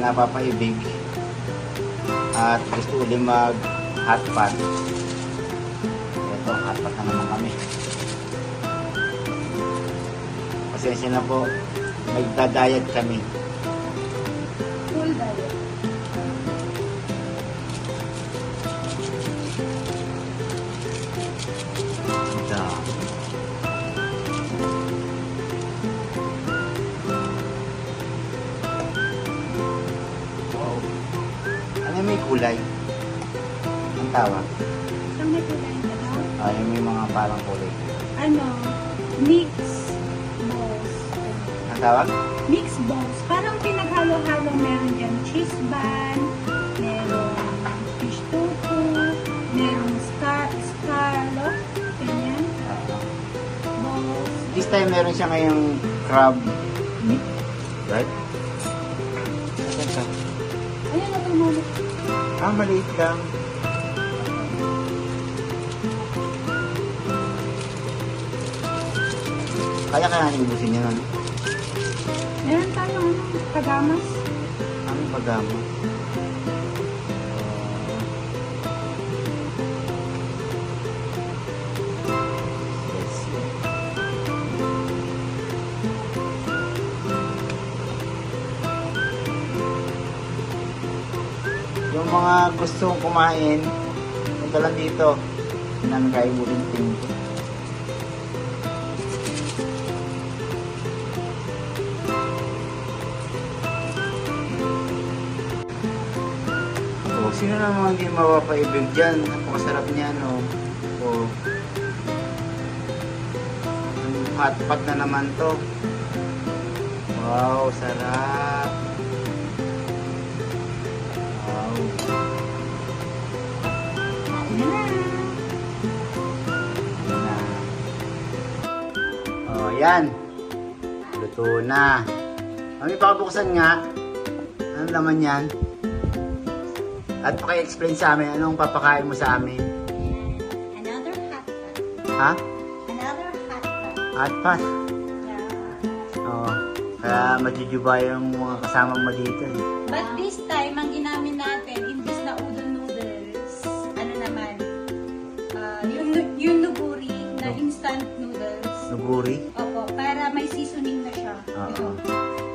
napapaibig at gusto ulit mag hotpot. Ito, hotpot na naman kami. Pasensya na po, magda-diet kami. Full diet. Ito. Wow. Ano may kulay? Ang tawag? Saan may kulay ka daw? Yung may mga parang kulay. Ano? Mix balls. Ang tawag? Mix balls. Parang pinaghalo-halo. Meron dyan cheese bun, meron fish tofu, meron scallop, ganyan, balls. This time meron siya ngayong crab meat. Right? Ayan ka. Ayan na tumulog. Maliit lang. Kaya iubusin niya nun. Meron tayo pagamas. Aming pagamo. Yes. Yung mga gustong kumain, punta lang dito. Hindi namin kaya ibusin tingin ko. Sino naman hindi mapapaibig dyan? Napakasarap niya, no? O, hotpot na naman to. Wow, sarap. Wow. Ayan na. Yan. Luto na. Mami, pakabuksan nga. Ano naman yan? At paki-explain sa amin, anong papakain mo sa amin? Another hot pot. Ha? Another hot pot. Hotpot. Yeah. Oo. Kaya majujuba yung mga kasama mo dito. Eh. But this time, ang ginamit natin, imbis na udon noodles, ano naman, yung nuguri na instant noodles. Nuguri? Opo, para may seasoning na siya. Oo.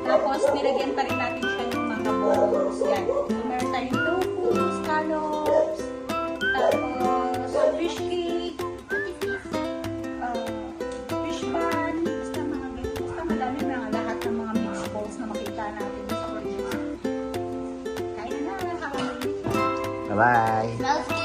Tapos, nilagyan pa rin natin siya ng mga balls. Yan. So, meron tayong tofu, scallops, tapos fish cake, fish bun, basta mga ganyan. Basta madami mga lahat ng mga mixed balls na makita natin sa Korea. Kain na, nakakalimutan. Bye-bye. Smells